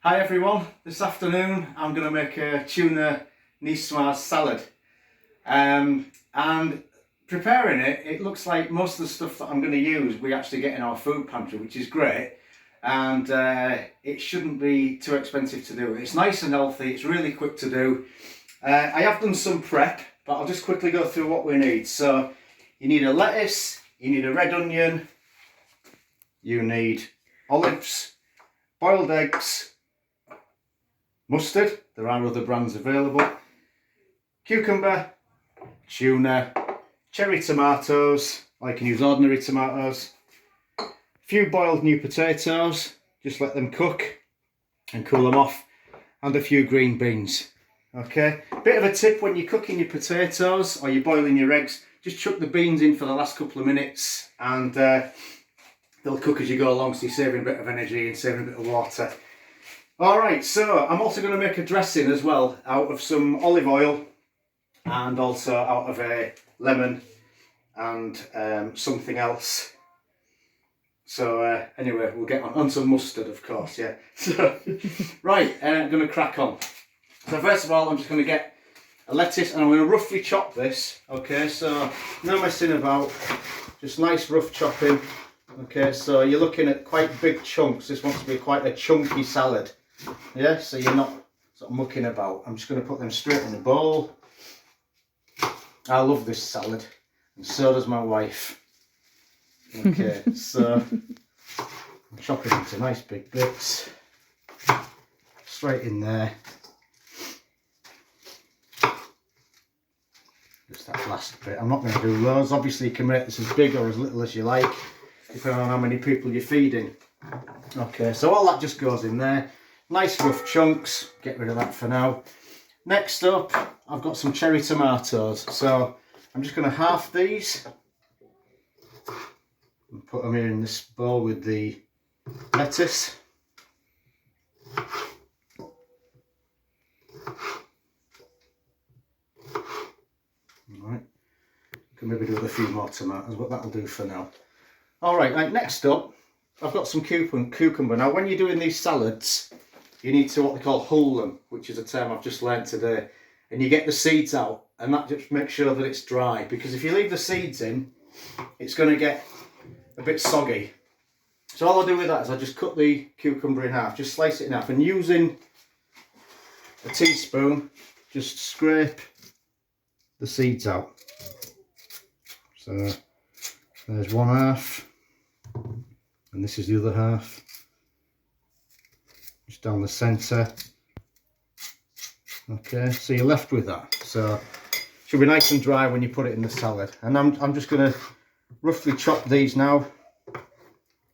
Hi everyone, this afternoon I'm going to make a tuna Nicoise salad and preparing it, it looks like most of the stuff that I'm going to use we actually get in our food pantry, which is great, and it shouldn't be too expensive to do. It's nice and healthy, it's really quick to do. I have done some prep, but I'll just quickly go through what we need. So you need a lettuce, you need a red onion, you need olives, boiled eggs, mustard, there are other brands available, cucumber, tuna, cherry tomatoes, I can use ordinary tomatoes, a few boiled new potatoes, just let them cook and cool them off, and a few green beans. Okay, bit of a tip: when you're cooking your potatoes or you're boiling your eggs, just chuck the beans in for the last couple of minutes and they'll cook as you go along, so you're saving a bit of energy and saving a bit of water. Alright, so I'm also going to make a dressing as well out of some olive oil and also out of a lemon and something else. So anyway, we'll get on some mustard, of course, yeah. So, right, I'm going to crack on. So first of all, I'm just going to get a lettuce and I'm going to roughly chop this. Okay, so no messing about, just nice rough chopping. Okay, so you're looking at quite big chunks. This wants to be quite a chunky salad. Yeah, so you're not sort of mucking about. I'm just going to put them straight in the bowl. I love this salad, and so does my wife. Okay, so I'm chopping into nice big bits. Straight in there. Just that last bit. I'm not going to do loads. Obviously, you can make this as big or as little as you like, depending on how many people you're feeding. Okay, so all that just goes in there. Nice rough chunks, get rid of that for now. Next up, I've got some cherry tomatoes. So I'm just going to half these and put them here in this bowl with the lettuce. Alright, can maybe do with a few more tomatoes, but that'll do for now. Alright, right, next up, I've got some cucumber. Now, when you're doing these salads, you need to what they call hull them, which is a term I've just learned today. And you get the seeds out, and that just makes sure that it's dry. Because if you leave the seeds in, it's going to get a bit soggy. So all I do with that is I just cut the cucumber in half, just slice it in half, and using a teaspoon, just scrape the seeds out. So there's one half, and this is the other half. Just down the centre. Okay, so you're left with that. So it should be nice and dry when you put it in the salad. And I'm just going to roughly chop these now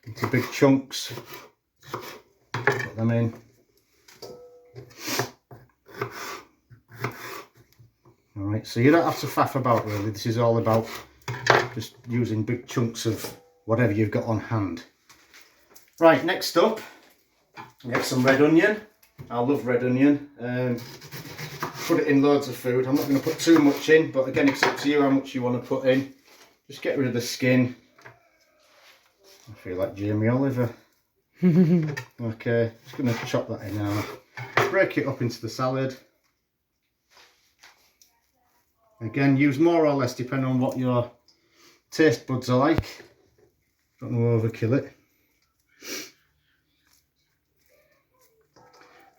into big chunks. Put them in. Alright, so you don't have to faff about really. This is all about just using big chunks of whatever you've got on hand. Right, next up, we have some red onion. I love red onion. Put it in loads of food. I'm not going to put too much in, but again, it's up to you how much you want to put in. Just get rid of the skin. I feel like Jamie Oliver. Okay, just going to chop that in now. Break it up into the salad. Again, use more or less depending on what your taste buds are like. Don't want to overkill it.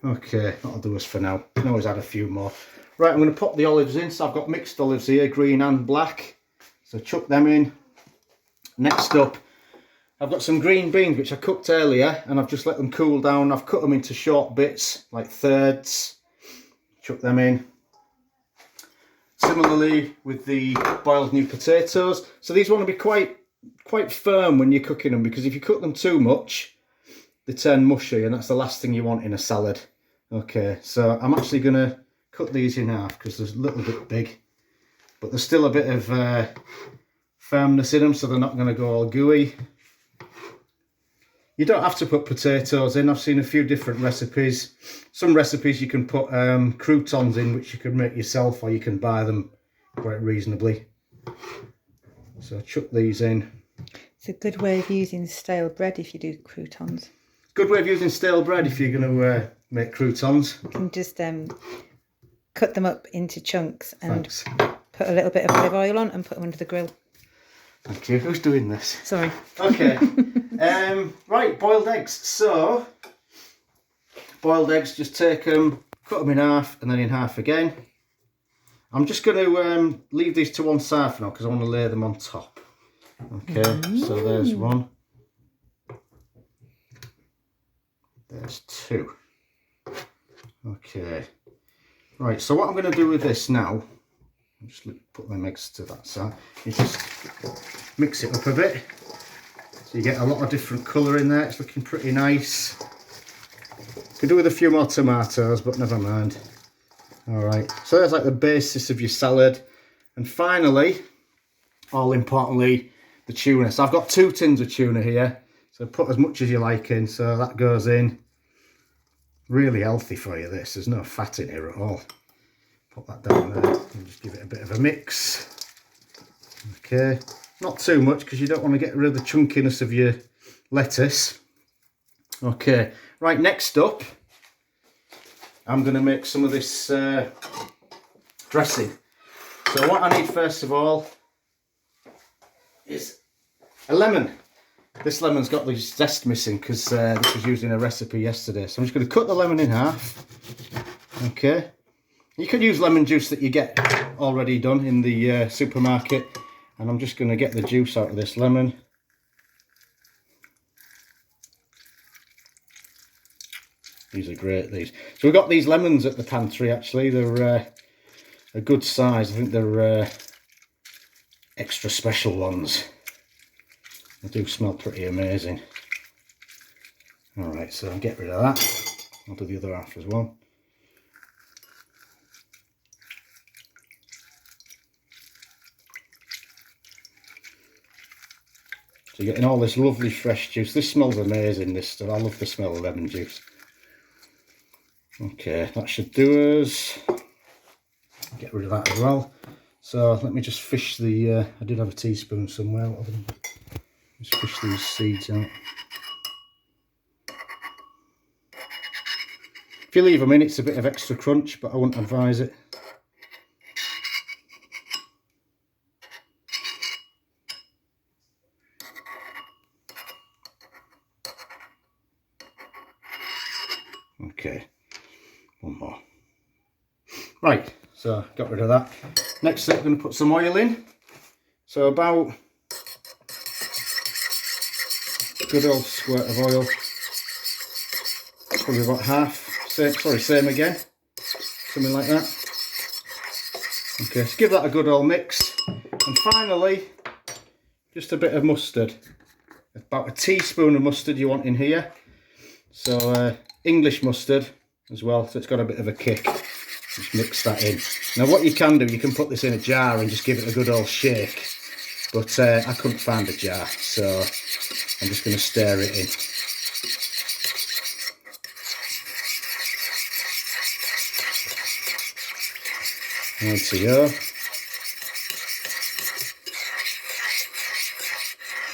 Okay, that'll do us for now. You can always add a few more. Right, I'm going to pop the olives in. So I've got mixed olives here, green and black. So chuck them in. Next up, I've got some green beans which I cooked earlier and I've just let them cool down. I've cut them into short bits, like thirds. Chuck them in. Similarly with the boiled new potatoes. So these want to be quite firm when you're cooking them, because if you cook them too much, they turn mushy, and that's the last thing you want in a salad. Okay, so I'm actually going to cut these in half because they're a little bit big, but there's still a bit of firmness in them, so they're not going to go all gooey. You don't have to put potatoes in. I've seen a few different recipes. Some recipes you can put croutons in, which you can make yourself, or you can buy them quite reasonably. So chuck these in. It's a good way of using stale bread if you do croutons. Good way of using stale bread if you're going to make croutons. You can just cut them up into chunks and Thanks. put a little bit of olive oil on and put them under the grill. Thank you. Who's doing this? Sorry. Okay. Right, boiled eggs. So, boiled eggs, just take them, cut them in half and then in half again. I'm just going to leave these to one side for now because I want to lay them on top. Okay, so there's one. There's two. Okay. Right, so what I'm going to do with this now, I'll just put my eggs to that side, is just mix it up a bit. So you get a lot of different colour in there. It's looking pretty nice. Could do with a few more tomatoes, but never mind. Alright, so there's like the basis of your salad. And finally, all importantly, the tuna. So I've got 2 tins of tuna here. So put as much as you like in. So that goes in. Really healthy for you, this. There's no fat in here at all. Put that down there and just give it a bit of a mix. Okay, not too much because you don't want to get rid of the chunkiness of your lettuce. Okay, right, next up, I'm going to make some of this dressing. So what I need first of all is a lemon. This lemon's got the zest missing because this was used in a recipe yesterday. So I'm just going to cut the lemon in half. Okay. You can use lemon juice that you get already done in the supermarket. And I'm just going to get the juice out of this lemon. These are great, these. So we've got these lemons at the pantry, actually. They're a good size. I think they're extra special ones. They do smell pretty amazing. Alright, so I'll get rid of that. I'll do the other half as well. So you're getting all this lovely fresh juice. This smells amazing, this stuff. I love the smell of lemon juice. Okay, that should do us. Get rid of that as well. So let me just fish the, I did have a teaspoon somewhere. Just fish these seeds out. If you leave them in, it's a bit of extra crunch, but I wouldn't advise it. Okay, one more. Right, so got rid of that. Next up, I'm going to put some oil in. So about a good old squirt of oil. Probably about half. Same again. Something like that. Okay, so give that a good old mix. And finally, just a bit of mustard. About a teaspoon of mustard you want in here. So English mustard as well, so it's got a bit of a kick. Just mix that in. Now what you can do, you can put this in a jar and just give it a good old shake. But I couldn't find a jar, so I'm just going to stir it in. Right, go.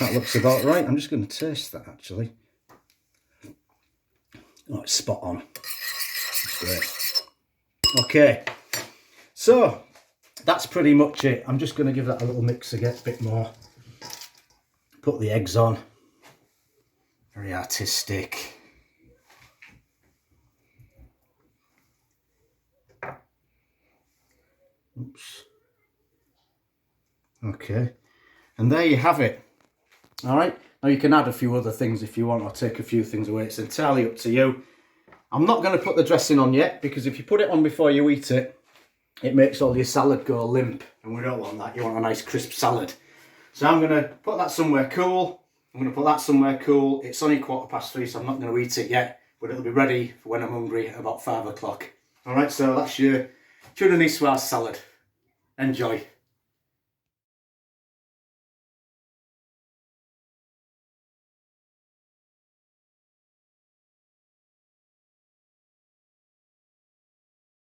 That looks about right. I'm just going to taste that actually. Oh, it's spot on. That's great. Okay, so that's pretty much it. I'm just going to give that a little mix again, a bit more. Put the eggs on. Very artistic. Oops. Okay, and there you have it. All right, now you can add a few other things if you want, or take a few things away. It's entirely up to you. I'm not going to put the dressing on yet, because if you put it on before you eat it, it makes all your salad go limp, and we don't want that. You want a nice crisp salad. So I'm going to put that somewhere cool. I'm going to put that somewhere cool. It's only 3:15, so I'm not going to eat it yet, but it'll be ready for when I'm hungry at about 5 o'clock. All right, so that's your tuna niçoise salad. Enjoy.